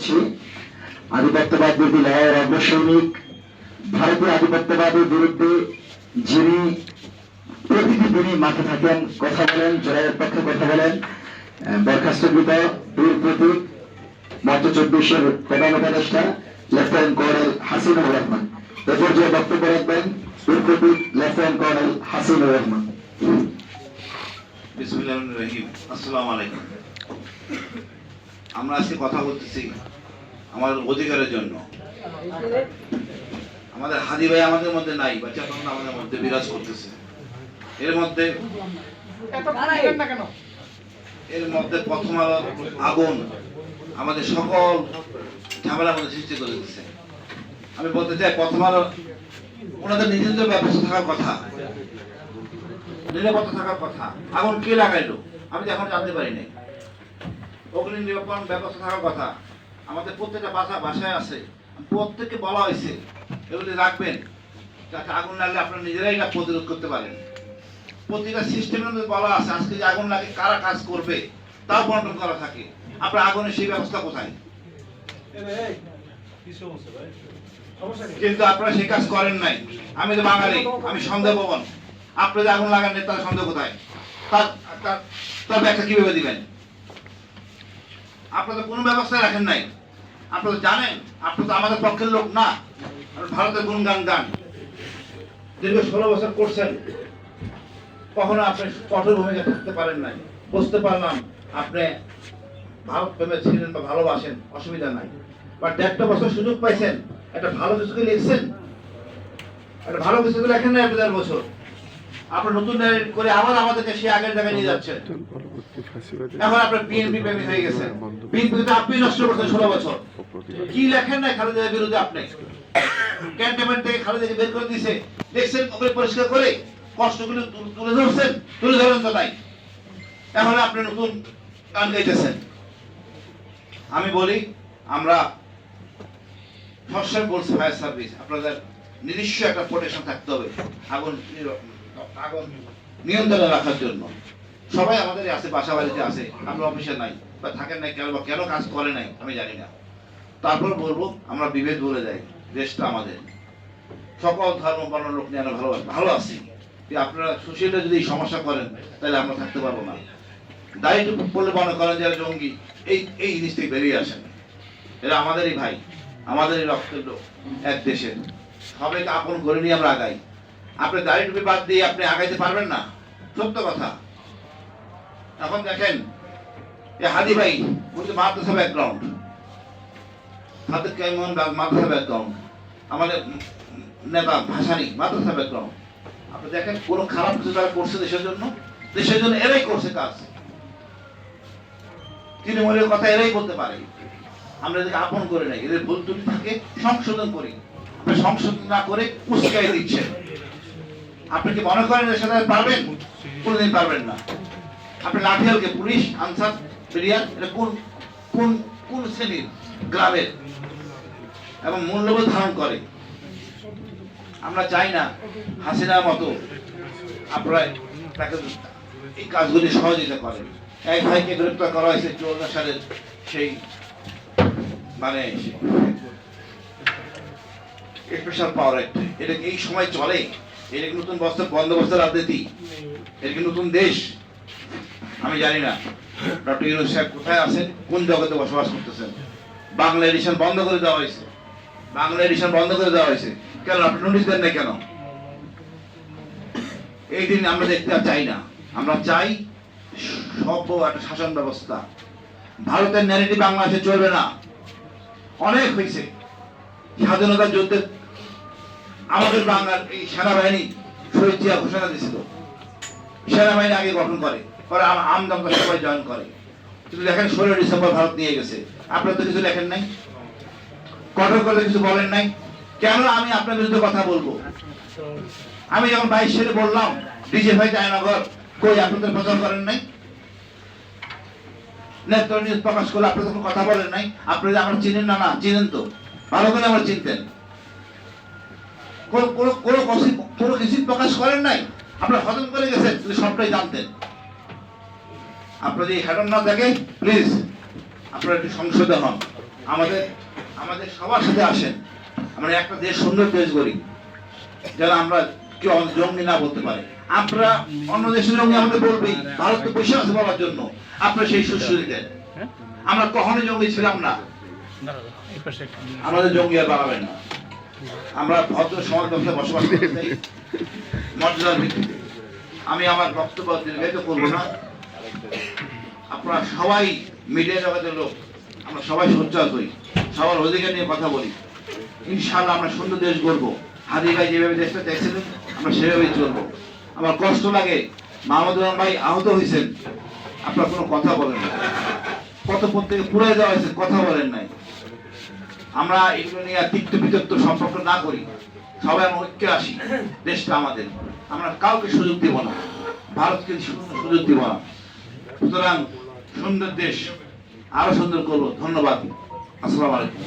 করছি। আধিপত্যবাদ বিরোধী লড়াইয়ের অগ্রসৈনিক, ভারতীয় আধিপত্যবাদের বিরুদ্ধে যিনি প্রতিটি দিনই মাঠে থাকেন, কথা বলেন, জোরাইয়ের পক্ষে কথা বলেন, বরখাস্তকৃত বীর প্রতীক মধ্য 24-এর প্রধান উপদেষ্টা লেফটেন্যান্ট কর্নেল হাসিনুর রহমান। এ পর্যায়ে বক্তব্য রাখবেন বীর প্রতীক লেফটেন্যান্ট কর্নেল হাসিনুর রহমান। বিসমিল্লাহির রহিম। আসসালামু আলাইকুম। আমরা আজকে কথা বলতেছি আমাদের অধিকারের জন্য। আমাদের হাদি ভাই আমাদের মধ্যে নাই, বা চেতনা আমাদের মধ্যে বিরাজ করতেছে। এর মধ্যে প্রথম আলো আগুন আমাদের সকল ঝামেলার মধ্যে সৃষ্টি করে দিচ্ছে। আমি বলতে চাই, প্রথম আলো ওনাদের নিজেদের ব্যবস্থা থাকার কথা, নিরাপত্তা থাকার কথা। আগুন কে লাগাইলো আমি তো এখন জানতে পারি নাই। অগ্নি নিরাপত্তার ব্যবস্থা থাকার কথা আমাদের প্রত্যেকটা বাসায় আছে। প্রত্যেককে বলা হয়েছে এগুলি রাখবেন, যাতে আগুন লাগলে আপনারা নিজেরাই এটা প্রতিরোধ করতে পারেন। প্রতিটা সিস্টেমের মধ্যে বলা আছে আজকে যে আগুন লাগে কারা কাজ করবে তাও বন্টন করা থাকে। আপনার আগুনের সেই ব্যবস্থা কোথায়? কিন্তু আপনারা সেই কাজ করেন নাই। আমি তো বাঙালি, আমি সন্দেহ পাবন। আপনি যে আগুন লাগান তার সন্দেহ কোথায়? তার ব্যাখ্যা কিভাবে দিবেন? আপনারা কোনো ব্যবস্থা রাখেন নাই। আপনারা জানেন আপনি তো আমাদের পক্ষের লোক না। ভারতের গুণগান গান দীর্ঘ 16 বছর করছেন, কখনো আপনি কঠোর ভূমিকা থাকতে পারেন নাই। বুঝতে পারলাম আপনি ভারত প্রেমে ছিলেন বা ভালোবাসেন, অসুবিধা নাই। বাট 1.5 বছর সুযোগ পাইছেন, একটা ভালো কিছুকে লিখছেন, একটা ভালো কিছু লেখেন না। 1.5 বছর আপনার নতুন করে আবার আমাদেরকে সে আগের জায়গায় নিয়ে যাচ্ছেন। এখন আপনার বিএনপি প্রেমী হয়ে গেছেন। বিএনপিতে আপনি নষ্ট করছেন 16 বছর। কি লেখেন নাই খালেদার বিরুদ্ধে? আপনি ক্যান্টনমেন্ট থেকে খালেদাকে বের করে দিয়েছে, দেখছেন ওকে পরিষ্কার করে কষ্টগুলো তুলে ধরছেন, তুলে ধরেন তো নাই। এখন আপনি নতুন গান গাইতেছেন। আমি বলি, আমরা সবসময় বলছি ফায়ার সার্ভিস আপনাদের নিজস্ব একটা প্রোটেকশন থাকতে হবে আগুন নিয়ন্ত্রণে রাখার জন্য। সবাই আমাদের আছে, বাসা বাড়িতে আছে, আমরা অফিসে নাই বা থাকেন নাই কেন, বা কেন কাজ করে নাই আমি জানি না। তারপর বলবো আমরা বিভেদ বলে যাই, দেশটা আমাদের, সকল ধর্ম বর্ণ লোক নিয়ে আমরা ভালো আছি। আপনারা সোশ্যালে যদি সমস্যা করেন তাহলে আমরা থাকতে পারবো না। দায়িত্ব বলে মনে করেন যারা জঙ্গি, এই জিনিস থেকে বেরিয়ে আসেন। এরা আমাদেরই ভাই, আমাদেরই রক্তের লোক, এক দেশের। সবাইকে আপন করে নিয়ে আমরা আগাই। আপনি দাড়ি টুপি বাদ দিয়ে আপনি আগাইতে পারবেন না, সত্য কথা। এখন দেখেন হাদি ভাই মাদ্রাসা ব্যাকগ্রাউন্ড, হাতে কেমন মাদ্রাসা ব্যাকগ্রাউন্ড, আমাদের নেতা ভাসানি মাদ্রাসা ব্যাকগ্রাউন্ড। আপনি দেখেন কোনো খারাপ কিছু তারা করছে দেশের জন্য এরাই করছে কাজ। তৃণমূলের কথা এরাই বলতে পারে। আমরা এদেরকে আপন করে নাই, এদের ভুল ত্রুটি থাকে সংশোধন করি। আপনি সংশোধন না করে উস্কাই দিচ্ছেন। আপনি কি মনে করেন এর সাথে পারবেন? কোনদিন পারবেন না। আপনি লাঠিয়ালকে পুলিশ আনসার পেরিয়ার এটা কোন কোন কোন শ্রেণীর গ্রামের এবং মূল্যবোধ ধারণ করে? আমরা চাই না হাসিনার মতো আপনারা তাকে এই কাজগুলি সহযোগিতা করেন। এক ভাইকে গ্রেপ্তার করা হয়েছে 54 সালের সেই মানে স্পেশাল পাওয়ার অ্যাক্ট। এটা এই সময় চলে? এটা কি নতুন বন্দোবস্তের রাজনীতি? এটা কি নতুন দেশ? আমি জানি না ডক্টর ইউনূস সাহেব কোথায় আছেন, কোন জগতে বসবাস করতেছেন। বাংলা এডিশন বন্ধ করে দেওয়া হয়েছে, বাংলা এডিশন বন্ধ করে দেওয়া হয়েছে। কেন আপনি নোটিশ দেন না কেন? এই দিন আমরা দেখতে চাই না। আমরা চাই সভ্য একটা শাসন ব্যবস্থা। ভারতের ন্যারেটিভ বাংলাদেশে চলবে না। অনেক হয়েছে। স্বাধীনতা যুদ্ধে আমাদের বাংলার এই সেনাবাহিনী শহীদ জিয়া ঘোষণা দিয়েছিল, সেনাবাহিনী আগে গঠন করে, পরে আমদমকা সবাই জয়েন করে। কিন্তু দেখেন 16 ডিসেম্বর ভারত নিয়ে গেছে। আপনারা তো কিছু লেখেন নাই, কঠোর করে কিছু বলেন নাই। কেন আমি আপনার বিরুদ্ধে কথা বলবো? আমি যখন 22 সালে বললাম ডিজে ভাই জয়নগর কই, আপনাদের প্রচার করেন নাই? নেত্র নিউজ প্রকাশ করলে আপনি তখন কথা বলেন নাই? আপনি আমার চিনেন না? না চিনেন তো, ভালো করে আমার চিনতেন। কোনো কিছু প্রকাশ করেন নাই। আপনারা হজম করে গেছেন, সবটাই জানতেন। আপনারা যদি হেডন না থাকে প্লিজ আপনারা একটু সংশোধন হন। আমাদের আমাদের সবার সাথে আসেন, আমরা একটা দেশ সুন্দর দেশ করি, যেন আমরা কেউ আমাদের জঙ্গি না বলতে পারে। আপনারা অন্য দেশের জঙ্গি আমাদের বলবেই, ভারত তো বসে আছে বলার জন্য, আপনারা সেই সুশ্রী দেন। আমরা কখনোই জঙ্গি ছিলাম না, আমাদের জঙ্গি আর বাড়াবেন না। আমরা ভদ্র সমাজ ব্যবসায় বসবাস করতে চাই, মর্যাদার ভিত্তিতে। আমি আমার বক্তব্য দীর্ঘায়িত করবো না। আপনারা সবাই মিডিয়া জগতের লোক, আমরা সবাই সোচ্চার হই, সবার অধিকার নিয়ে কথা বলি। ইনশাআল্লাহ আমরা সুন্দর দেশ গড়বো। হাদি ভাই যেভাবে দেশটা দেখছিলেন, আমরা সেভাবেই চলবো। আমার কষ্ট লাগে, মাহমুদুর রহমান ভাই আহত হয়েছেন, আপনারা কোনো কথা বলেন না। কত প্রত্যেকে পুরাই দেওয়া হয়েছে, কথা বলেন নাই। আমরা এগুলো নিয়ে তিক্ত বিতক্ত সম্পর্ক না করি, সবাই আমরা ঐক্যে আসি। দেশটা আমাদের, আমরা কাউকে সুযোগ দিব না, ভারতকে সুযোগ দিব না। সুতরাং সুন্দর দেশ আরো সুন্দর করবো। ধন্যবাদ। আসসালামু আলাইকুম।